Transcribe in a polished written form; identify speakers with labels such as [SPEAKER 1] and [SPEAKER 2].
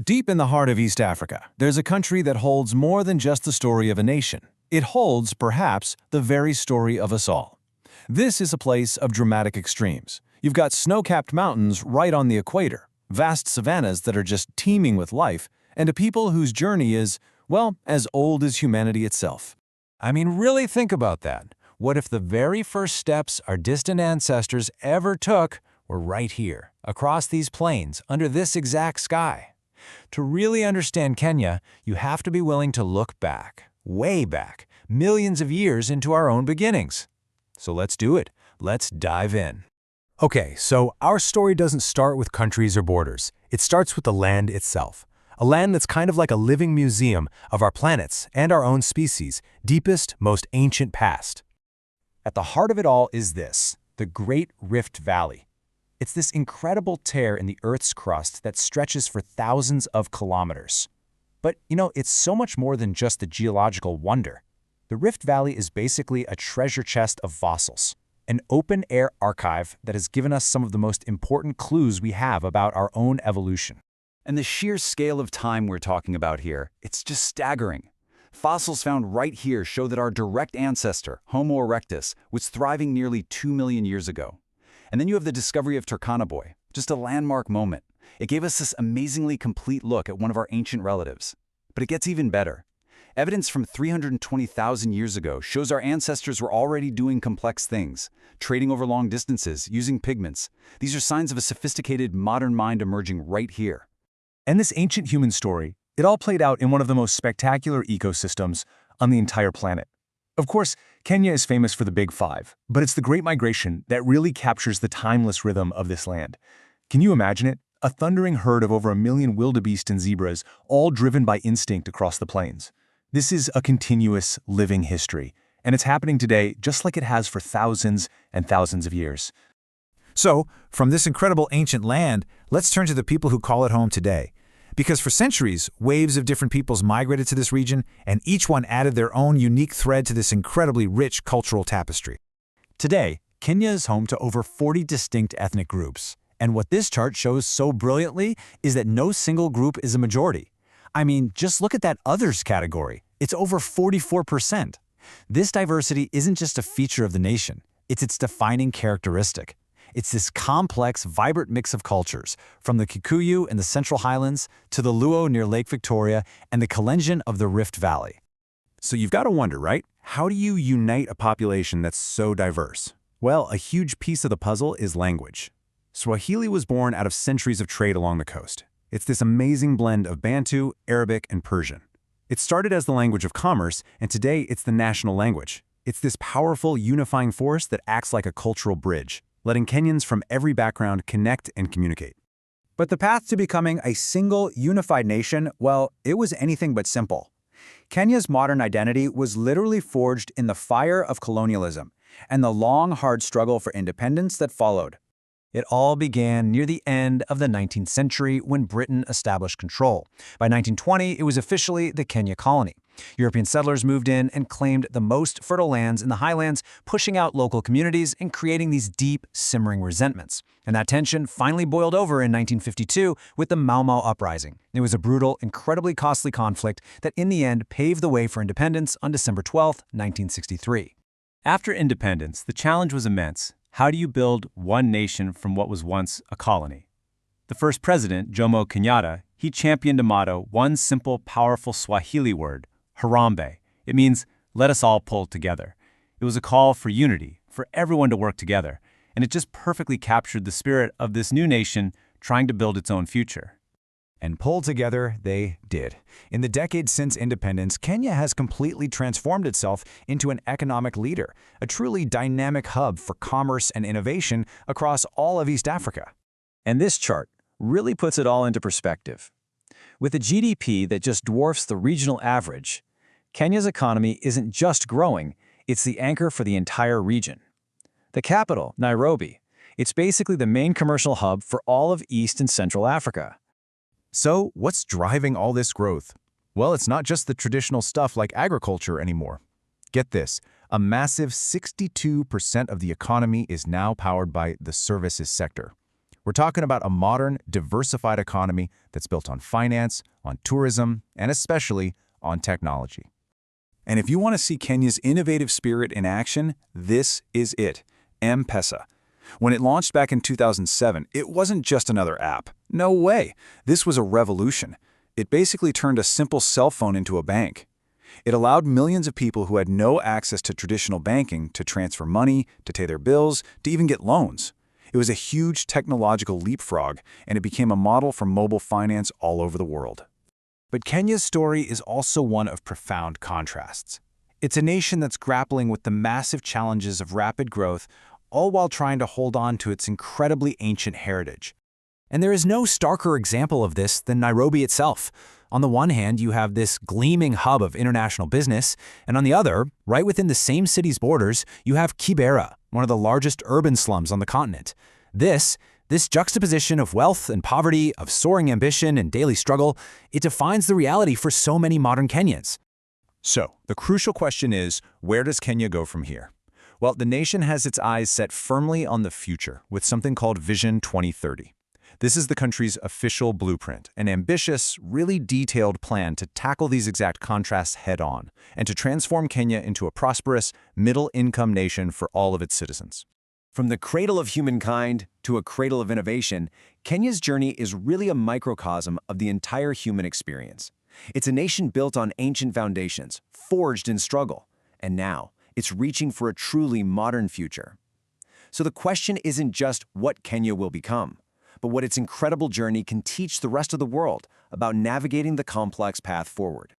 [SPEAKER 1] Deep in the heart of East Africa, there's a country that holds more than just the story of a nation. It holds, perhaps, the very story of us all. This is a place of dramatic extremes. You've got snow-capped mountains right on the equator, vast savannas that are just teeming with life, and a people whose journey is, well, as old as humanity itself.
[SPEAKER 2] I mean, really think about that. What if the very first steps our distant ancestors ever took were right here, across these plains, under this exact sky? To really understand Kenya, you have to be willing to look back, way back, millions of years into our own beginnings. So let's do it. Let's dive in. Okay, so our story doesn't start with countries or borders. It starts with the land itself. A land that's kind of like a living museum of our planet's and our own species' deepest, most ancient past. At the heart of it all is this, the Great Rift Valley. It's this incredible tear in the Earth's crust that stretches for thousands of kilometers. But, it's so much more than just the geological wonder. The Rift Valley is basically a treasure chest of fossils, an open-air archive that has given us some of the most important clues we have about our own evolution.
[SPEAKER 3] And the sheer scale of time we're talking about here, it's just staggering. Fossils found right here show that our direct ancestor, Homo erectus, was thriving nearly 2 million years ago. And then you have the discovery of Turkana Boy, just a landmark moment. It gave us this amazingly complete look at one of our ancient relatives. But it gets even better. Evidence from 320,000 years ago shows our ancestors were already doing complex things, trading over long distances, using pigments. These are signs of a sophisticated modern mind emerging right here.
[SPEAKER 1] And this ancient human story, it all played out in one of the most spectacular ecosystems on the entire planet. Of course, Kenya is famous for the Big Five, but it's the Great Migration that really captures the timeless rhythm of this land. Can you imagine it? A thundering herd of over 1 million wildebeest and zebras, all driven by instinct across the plains. This is a continuous, living history, and it's happening today just like it has for thousands and thousands of years.
[SPEAKER 2] So, from this incredible ancient land, let's turn to the people who call it home today. Because for centuries, waves of different peoples migrated to this region, and each one added their own unique thread to this incredibly rich cultural tapestry.
[SPEAKER 3] Today, Kenya is home to over 40 distinct ethnic groups. And what this chart shows so brilliantly is that no single group is a majority. I mean, just look at that others category. It's over 44%. This diversity isn't just a feature of the nation. It's its defining characteristic. It's this complex, vibrant mix of cultures, from the Kikuyu in the Central Highlands to the Luo near Lake Victoria and the Kalenjin of the Rift Valley.
[SPEAKER 1] So you've got to wonder, right? How do you unite a population that's so diverse? Well, a huge piece of the puzzle is language. Swahili was born out of centuries of trade along the coast. It's this amazing blend of Bantu, Arabic, and Persian. It started as the language of commerce, and today it's the national language. It's this powerful, unifying force that acts like a cultural bridge, letting Kenyans from every background connect and communicate.
[SPEAKER 4] But the path to becoming a single, unified nation, well, it was anything but simple. Kenya's modern identity was literally forged in the fire of colonialism and the long, hard struggle for independence that followed.
[SPEAKER 3] It all began near the end of the 19th century when Britain established control. By 1920, it was officially the Kenya colony. European settlers moved in and claimed the most fertile lands in the highlands, pushing out local communities and creating these deep, simmering resentments. And that tension finally boiled over in 1952 with the Mau Mau Uprising. It was a brutal, incredibly costly conflict that in the end paved the way for independence on December 12, 1963.
[SPEAKER 5] After independence, the challenge was immense. How do you build one nation from what was once a colony? The first president, Jomo Kenyatta, he championed a motto, one simple, powerful Swahili word, Harambee. It means, let us all pull together. It was a call for unity, for everyone to work together, and it just perfectly captured the spirit of this new nation trying to build its own future.
[SPEAKER 2] And pull together they did. In the decades since independence, Kenya has completely transformed itself into an economic leader, a truly dynamic hub for commerce and innovation across all of East Africa.
[SPEAKER 4] And this chart really puts it all into perspective. With a GDP that just dwarfs the regional average, Kenya's economy isn't just growing, it's the anchor for the entire region. The capital, Nairobi, it's basically the main commercial hub for all of East and Central Africa.
[SPEAKER 1] So, what's driving all this growth? Well, it's not just the traditional stuff like agriculture anymore. Get this, a massive 62% of the economy is now powered by the services sector.
[SPEAKER 2] We're talking about a modern, diversified economy that's built on finance, on tourism, and especially on technology.
[SPEAKER 3] And if you want to see Kenya's innovative spirit in action, this is it, M-Pesa. When it launched back in 2007, it wasn't just another app. No way. This was a revolution. It basically turned a simple cell phone into a bank. It allowed millions of people who had no access to traditional banking to transfer money, to pay their bills, to even get loans. It was a huge technological leapfrog, and it became a model for mobile finance all over the world.
[SPEAKER 2] But Kenya's story is also one of profound contrasts. It's a nation that's grappling with the massive challenges of rapid growth, all while trying to hold on to its incredibly ancient heritage. And there is no starker example of this than Nairobi itself. On the one hand, you have this gleaming hub of international business, and on the other, right within the same city's borders, you have Kibera, one of the largest urban slums on the continent. This juxtaposition of wealth and poverty, of soaring ambition and daily struggle, it defines the reality for so many modern Kenyans.
[SPEAKER 1] So, the crucial question is, where does Kenya go from here? Well, the nation has its eyes set firmly on the future with something called Vision 2030. This is the country's official blueprint, an ambitious, really detailed plan to tackle these exact contrasts head-on and to transform Kenya into a prosperous, middle-income nation for all of its citizens.
[SPEAKER 5] From the cradle of humankind to a cradle of innovation, Kenya's journey is really a microcosm of the entire human experience. It's a nation built on ancient foundations, forged in struggle, and now it's reaching for a truly modern future. So the question isn't just what Kenya will become, but what its incredible journey can teach the rest of the world about navigating the complex path forward.